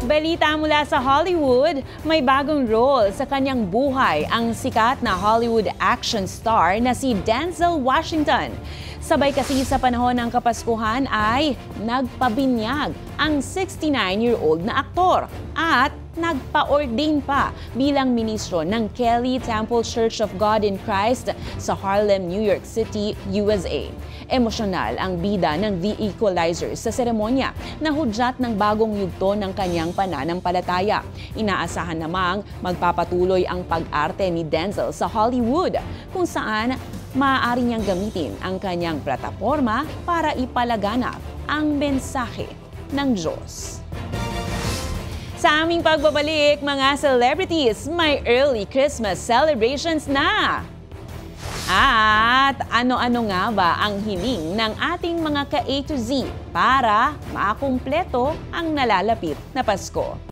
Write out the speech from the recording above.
Balita mula sa Hollywood, may bagong role sa kanyang buhay ang sikat na Hollywood action star na si Denzel Washington. Sabay kasi sa panahon ng Kapaskuhan ay nagpabinyag ang 69-year-old na aktor at nagpa-ordain pa bilang ministro ng Kelly Temple Church of God in Christ sa Harlem, New York City, USA. Emosyonal ang bida ng The Equalizer sa seremonya na hudyat ng bagong yugto ng kanyang pananampalataya. Inaasahan namang magpapatuloy ang pag-arte ni Denzel sa Hollywood kung saan maaari niyang gamitin ang kanyang plataforma para ipalaganap ang mensahe ng Diyos. Sa aming pagbabalik, mga celebrities, may early Christmas celebrations na! At ano-ano nga ba ang hiling ng ating mga ka-A to Z para makumpleto ang nalalapit na Pasko?